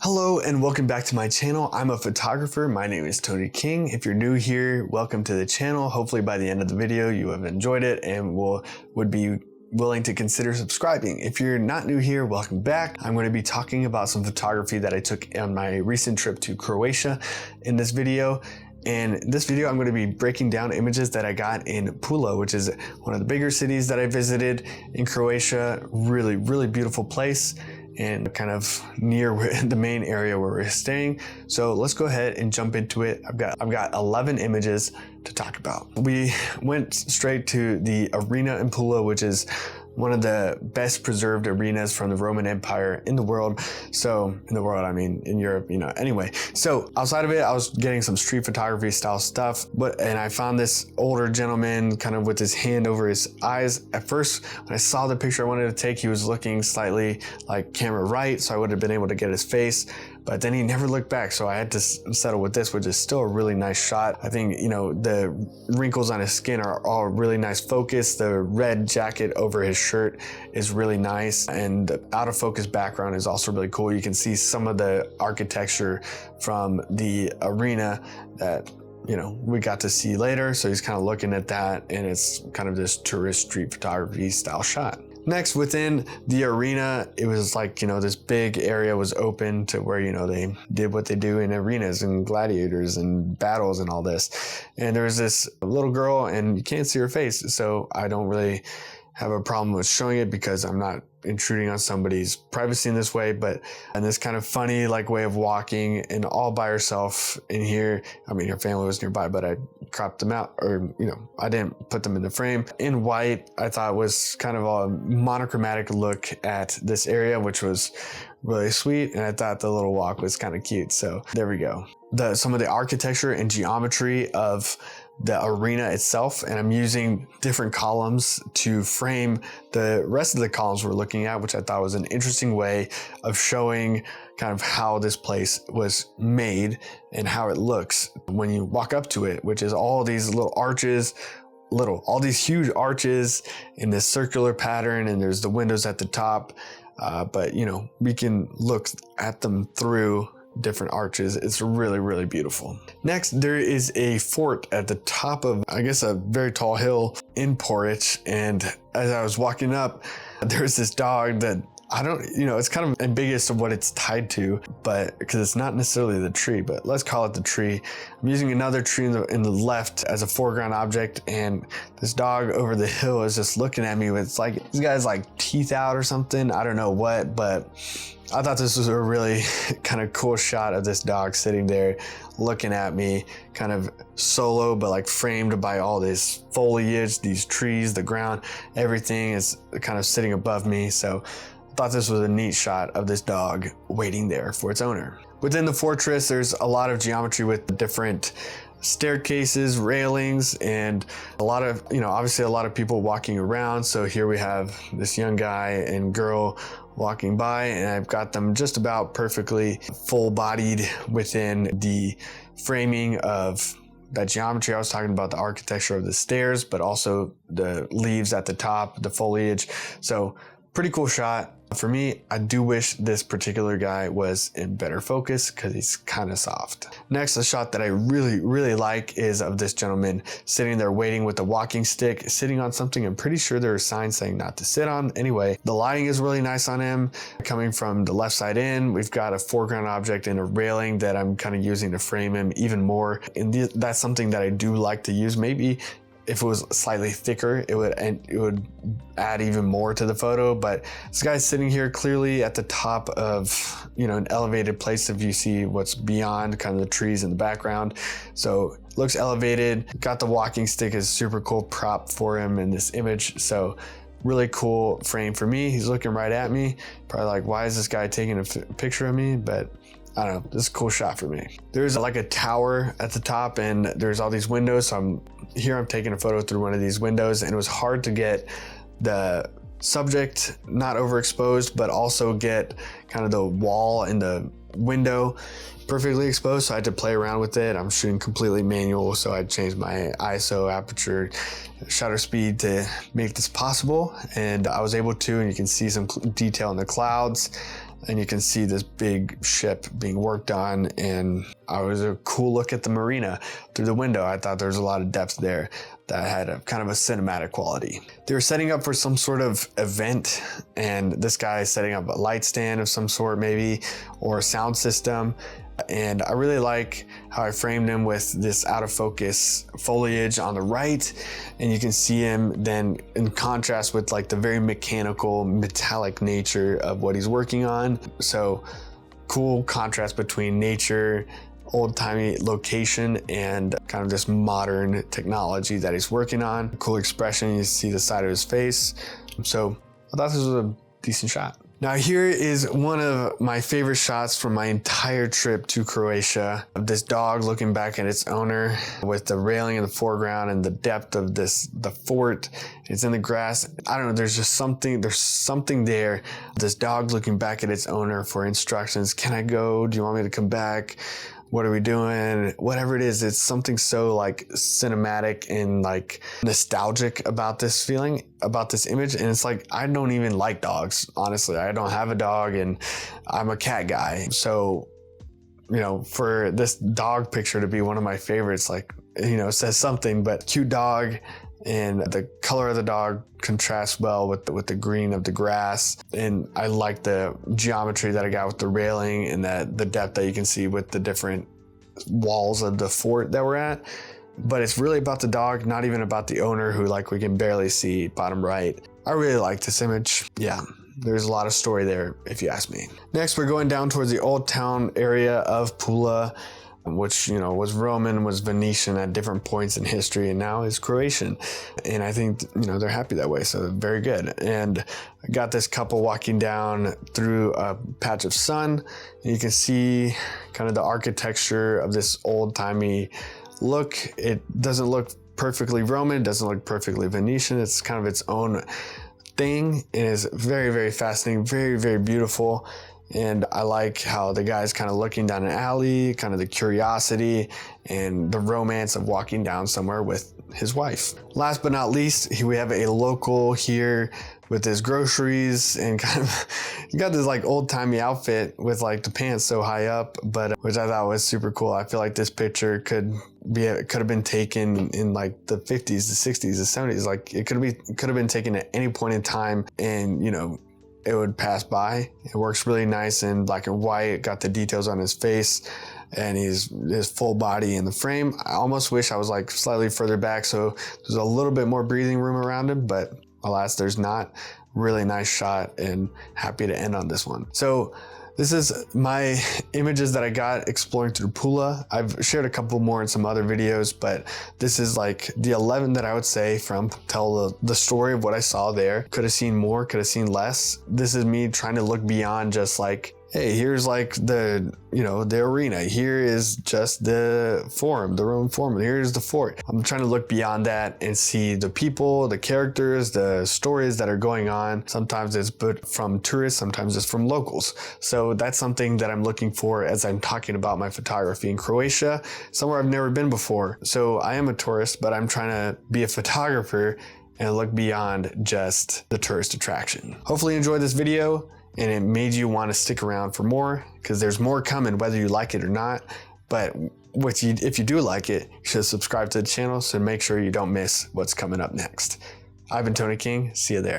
Hello and welcome back to my channel. I'm a photographer. My name is Tony King. If you're new here, welcome to the channel. Hopefully by the end of the video you have enjoyed it and would be willing to consider subscribing. If you're not new here, welcome back. I'm going to be talking about some photography that I took on my recent trip to Croatia in this video. And this video, I'm going to be breaking down images that I got in Pula, which is one of the bigger cities that I visited in Croatia. Really, really beautiful place and kind of near the main area where we're staying. So let's go ahead and jump into it. I've got 11 images to talk about. We went straight to the arena in Pula, which is one of the best preserved arenas from the Roman Empire in the world. So in the world, I mean in Europe, anyway. So outside of it, I was getting some street photography style stuff, and I found this older gentleman kind of with his hand over his eyes. At first, when I saw the picture I wanted to take, he was looking slightly like camera right, so I would have been able to get his face. But then he never looked back, so I had to settle with this, which is still a really nice shot. I think, the wrinkles on his skin are all really nice focus. The red jacket over his shirt is really nice, and the out of focus background is also really cool. You can see some of the architecture from the arena that we got to see later. So he's kind of looking at that, and it's kind of this tourist street photography style shot. Next, within the arena, it was like, this big area was open to where, they did what they do in arenas and gladiators and battles and all this. And there was this little girl, and you can't see her face. So I don't really have a problem with showing it because I'm not intruding on somebody's privacy in this way, but in this kind of funny way of walking and all by herself in here. I mean, her family was nearby, but I cropped them out, or I didn't put them in the frame. In white, I thought was kind of a monochromatic look at this area, which was really sweet, and I thought the little walk was kind of cute. So there we go. Some of the architecture and geometry of the arena itself, and I'm using different columns to frame the rest of the columns we're looking at, which I thought was an interesting way of showing kind of how this place was made and how it looks when you walk up to it, which is all these little arches, all these huge arches in this circular pattern, and there's the windows at the top, but we can look at them through different arches. It's really, really beautiful. Next, there is a fort at the top of, I guess, a very tall hill in Porridge. And as I was walking up, there's this dog that it's kind of ambiguous of what it's tied to, but because it's not necessarily the tree, but let's call it the tree. I'm using another tree in the left as a foreground object, and this dog over the hill is just looking at me with this guy's teeth out or something. I don't know what, but I thought this was a really kind of cool shot of this dog sitting there looking at me, kind of solo, but framed by all this foliage, these trees, the ground, everything is kind of sitting above me. So I thought this was a neat shot of this dog waiting there for its owner. Within the fortress, there's a lot of geometry with different staircases, railings, and a lot of, obviously a lot of people walking around. So here we have this young guy and girl walking by, and I've got them just about perfectly full-bodied within the framing of that geometry. I was talking about the architecture of the stairs, but also the leaves at the top, the foliage. So pretty cool shot. For me, I do wish this particular guy was in better focus because he's kind of soft. Next, a shot that I really, really like is of this gentleman sitting there waiting with a walking stick, sitting on something I'm pretty sure there are signs saying not to sit on. Anyway, the lighting is really nice on him. Coming from the left side in, we've got a foreground object and a railing that I'm kind of using to frame him even more. And that's something that I do like to use. Maybe if it was slightly thicker, it would add even more to the photo. But this guy's sitting here clearly at the top of, an elevated place if you see what's beyond kind of the trees in the background. So looks elevated. Got the walking stick as a super cool prop for him in this image. So really cool frame for me. He's looking right at me. Probably why is this guy taking a picture of me? But I don't know, this is a cool shot for me. There's a tower at the top, and there's all these windows. So I'm taking a photo through one of these windows, and it was hard to get the subject not overexposed, but also get kind of the wall and the window perfectly exposed. So I had to play around with it. I'm shooting completely manual, so I changed my ISO, aperture, shutter speed to make this possible. And I was able to, and you can see some detail in the clouds. and you can see this big ship being worked on, and it was a cool look at the marina through the window. I thought there was a lot of depth there that had a kind of a cinematic quality. They were setting up for some sort of event, and this guy is setting up a light stand of some sort maybe, or a sound system. And I really like how I framed him with this out of focus foliage on the right, and you can see him then in contrast with like the very mechanical metallic nature of what he's working on. So cool contrast between nature, old-timey location, and kind of this modern technology that he's working on. Cool expression, you see the side of his face. So I thought this was a decent shot. Now here is one of my favorite shots from my entire trip to Croatia, of this dog looking back at its owner with the railing in the foreground and the depth of the fort. It's in the grass. I don't know, there's something there. This dog looking back at its owner for instructions. Can I go? Do you want me to come back? What are we doing? Whatever it is, it's something so like cinematic and like nostalgic about this feeling, about this image. And it's like, I don't even like dogs, honestly. I don't have a dog and I'm a cat guy. So, you know, for this dog picture to be one of my favorites, like, you know, says something. But cute dog, and the color of the dog contrasts well with the green of the grass. And I like the geometry that I got with the railing, and the depth that you can see with the different walls of the fort that we're at. But it's really about the dog, not even about the owner, who like we can barely see bottom right. I really like this image. Yeah, there's a lot of story there if you ask me. Next, we're going down towards the old town area of Pula, which, you know, was Roman, was Venetian at different points in history, and now is Croatian. And I think, you know, they're happy that way, so very good. And I got this couple walking down through a patch of sun, and you can see kind of the architecture of this old-timey look. It doesn't look perfectly Roman, it doesn't look perfectly Venetian. It's kind of its own thing. It is very, very fascinating, very, very beautiful. And I like how the guy's kind of looking down an alley, kind of the curiosity and the romance of walking down somewhere with his wife. Last but not least, we have a local here with his groceries, and kind of, he got this like old-timey outfit with like the pants so high up, but which I thought was super cool. I feel like this picture could have been taken in like the 50s, the 60s, the 70s. Like it could have been taken at any point in time, and, you know, it would pass by. It works really nice in black and white. Got the details on his face and his full body in the frame. I almost wish I was like slightly further back so there's a little bit more breathing room around him, but alas, there's not. Really nice shot, and happy to end on this one. So this is my images that I got exploring through Pula. I've shared a couple more in some other videos, but this is like the 11 that I would say from tell the story of what I saw there. Could have seen more, could have seen less. This is me trying to look beyond just like, hey, here's like the, you know, the arena. Here is just the forum, the Roman forum. Here's the fort. I'm trying to look beyond that and see the people, the characters, the stories that are going on. Sometimes it's from tourists, sometimes it's from locals. So that's something that I'm looking for as I'm talking about my photography in Croatia, somewhere I've never been before. So I am a tourist, but I'm trying to be a photographer and look beyond just the tourist attraction. Hopefully you enjoyed this video and it made you want to stick around for more, because there's more coming whether you like it or not. But if you do like it, you should subscribe to the channel so make sure you don't miss what's coming up next. I've been Tony King. See you there.